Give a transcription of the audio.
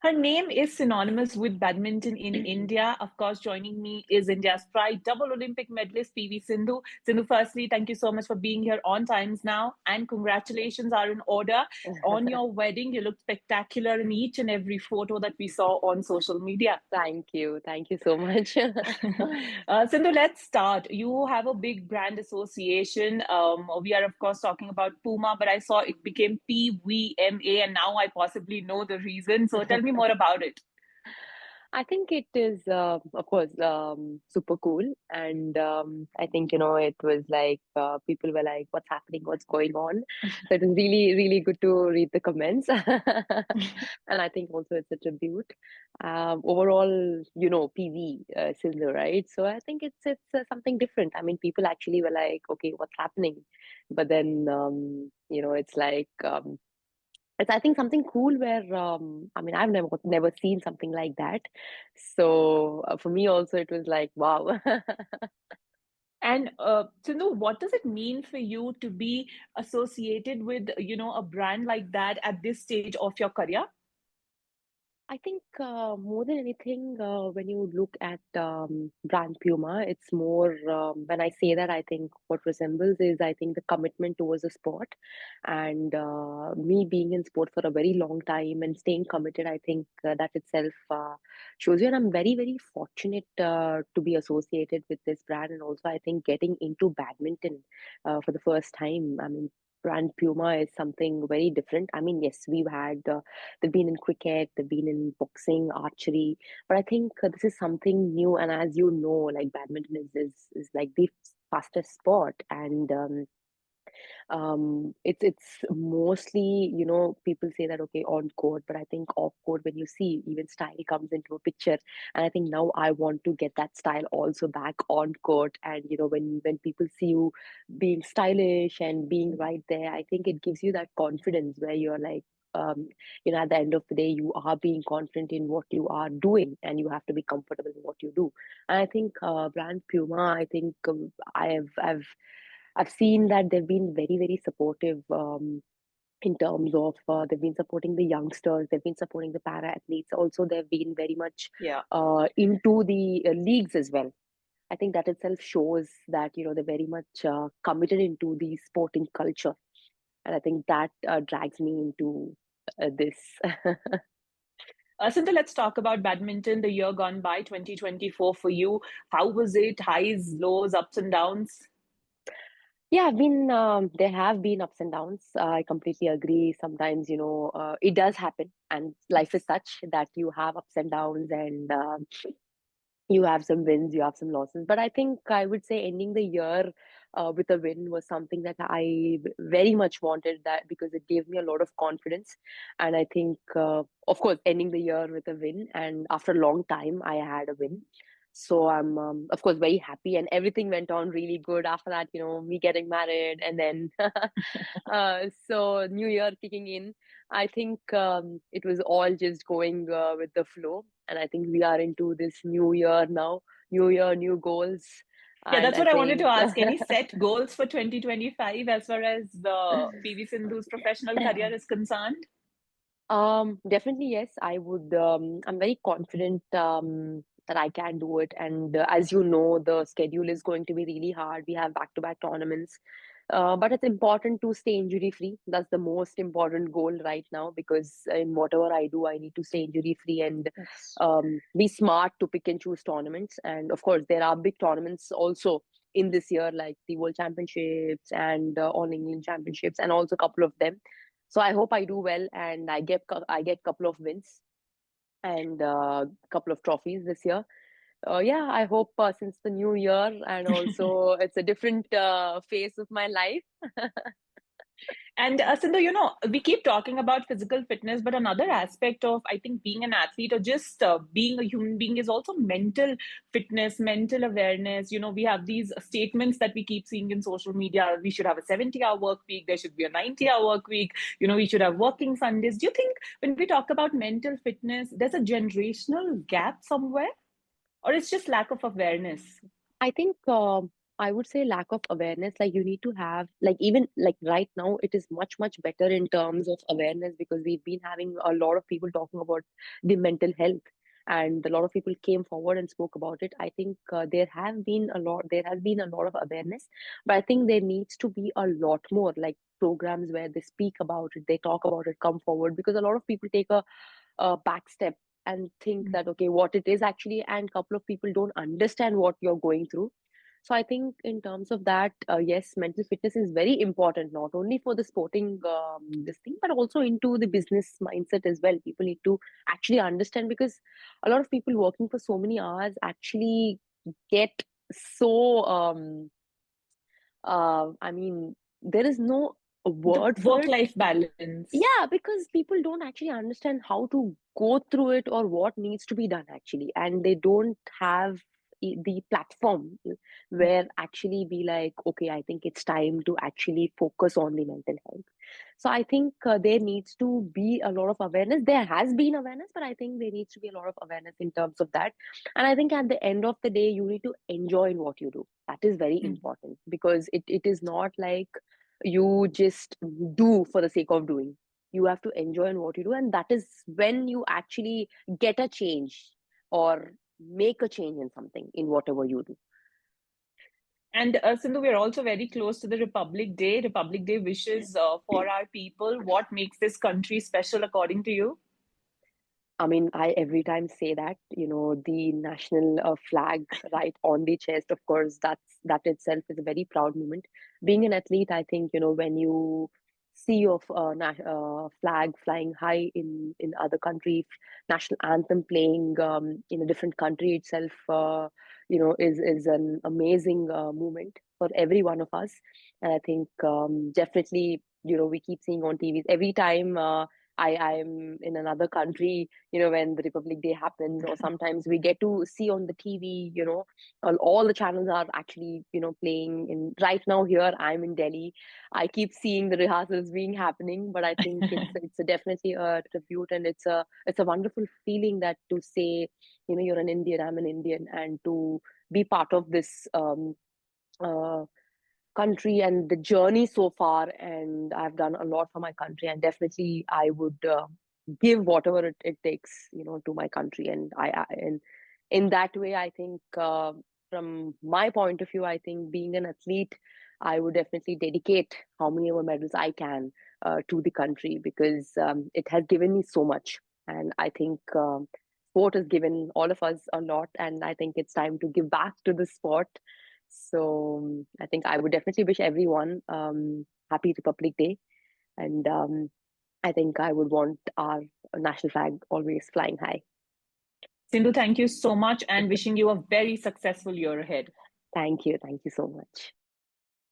Her name is synonymous with badminton in India. Of course, joining me is India's pride, double Olympic medalist PV Sindhu. Sindhu, firstly, thank you so much for being here on Times Now, and congratulations are in order on your wedding. You look spectacular in each and every photo that we saw on social media. Thank you. Thank you so much. Sindhu, let's start. You have a big brand association. We are, of course, talking about Puma, but I saw it became PVMA, and now I possibly know the reason. So tell me more about it. I think it is, of course, super cool. And I think, it was like people were like, what's happening? What's going on? So it was really, really good to read the comments. And I think also it's a tribute. Overall, PV Sindhu, right? So I think it's something different. I mean, people actually were like, okay, what's happening? But then, it's like, it's I think something cool where I mean I've never seen something like that. So for me also it was like wow. And Sindhu, what does it mean for you to be associated with, a brand like that at this stage of your career? I think more than anything, when you look at brand Puma, it's more when I say that, I think what resembles is I think the commitment towards the sport, and me being in sport for a very long time and staying committed. I think that itself shows you, and I'm very very fortunate to be associated with this brand, and also I think getting into badminton for the first time. I mean. Brand Puma is something very different. I mean, yes, we've had they've been in cricket, they've been in boxing, archery, but I think this is something new. And as you know, like badminton is like the fastest sport, and it's mostly people say that okay on court, but I think off court when you see even style comes into a picture, and I think now I want to get that style also back on court, and when people see you being stylish and being right there, I think it gives you that confidence where you're like at the end of the day, you are being confident in what you are doing, and you have to be comfortable in what you do. And I think brand Puma, I think I've seen that they've been very, very supportive in terms of they've been supporting the youngsters, they've been supporting the para athletes. Also, they've been very much Yeah. into the leagues as well. I think that itself shows that they're very much committed into the sporting culture, and I think that drags me into this. Sindhu, let's talk about badminton, the year gone by, 2024 for you. How was it? Highs, lows, ups and downs? Yeah, I mean, there have been ups and downs. I completely agree. Sometimes, it does happen, and life is such that you have ups and downs, and you have some wins, you have some losses. But I think I would say ending the year with a win was something that I very much wanted, that because it gave me a lot of confidence. And I think, of course, ending the year with a win, and after a long time, I had a win. So I'm, of course, very happy, and everything went on really good after that. Me getting married, and then so New Year kicking in. I think it was all just going with the flow, and I think we are into this new year now. New year, new goals, Yeah, and that's I what I wanted to think ask. Any set goals for 2025 as far as the PV Sindhu's professional career is concerned? definitely yes. I would. I'm very confident that I can do it, and as you know, the schedule is going to be really hard. We have back-to-back tournaments. But it's important to stay injury free. That's the most important goal right now, because in whatever I do, I need to stay injury free and Yes. be smart to pick and choose tournaments. And of course, there are big tournaments also in this year, like the World Championships and All England Championships, and also a couple of them. So I hope I do well, and I get couple of wins and a couple of trophies this year. Yeah, I hope since the new year, and also it's a different phase of my life. And Sindhu, we keep talking about physical fitness, but another aspect of, I think, being an athlete or just being a human being is also mental fitness, mental awareness. We have these statements that we keep seeing in social media. We should have a 70-hour work week. There should be a 90-hour work week. We should have working Sundays. Do you think when we talk about mental fitness, there's a generational gap somewhere, or it's just lack of awareness? I think I would say lack of awareness. Like you need to have, like even like right now, it is much, much better in terms of awareness because we've been having a lot of people talking about the mental health, and a lot of people came forward and spoke about it. I think there has been a lot of awareness, but I think there needs to be a lot more like programs where they speak about it, they talk about it, come forward, because a lot of people take a back step and think that okay, what it is actually, and couple of people don't understand what you're going through. So I think in terms of that, yes, mental fitness is very important, not only for the sporting this thing, but also into the business mindset as well. People need to actually understand because a lot of people working for so many hours actually get so I mean, there is no The word for it. work-life balance. Yeah, because people don't actually understand how to go through it or what needs to be done actually, and they don't have the platform where actually be like, okay, I think it's time to actually focus on the mental health. So I think there needs to be a lot of awareness. There has been awareness, but I think there needs to be a lot of awareness in terms of that. And I think at the end of the day, you need to enjoy in what you do. That is very Mm. important because it is not like you just do for the sake of doing. You have to enjoy in what you do, and that is when you actually get a change or make a change in something in whatever you do. And Sindhu, we're also very close to the Republic Day. Republic Day wishes for our people. What makes this country special according to you? I mean, I every time say that, the national flag right on the chest, of course, that itself is a very proud moment. Being an athlete, I think, when you see your flag flying high in other country, national anthem playing in a different country itself, is an amazing moment for every one of us. And I think definitely, we keep seeing on TVs every time. I'm in another country, when the Republic Day happens, or sometimes we get to see on the TV, all the channels are actually, playing. In right now here, I'm in Delhi. I keep seeing the rehearsals being happening, but I think definitely a tribute, and it's a wonderful feeling that to say, you're an Indian, I'm an Indian, and to be part of this uh, country and the journey so far, and I've done a lot for my country, and definitely I would give whatever it takes, to my country. And I and in that way, I think from my point of view, I think being an athlete, I would definitely dedicate how many ever medals I can to the country, because it has given me so much. And I think sport has given all of us a lot, and I think it's time to give back to the sport. So I think I would definitely wish everyone happy Republic Day, and I think I would want our national flag always flying high. Sindhu, thank you so much and wishing you a very successful year ahead. Thank you so much.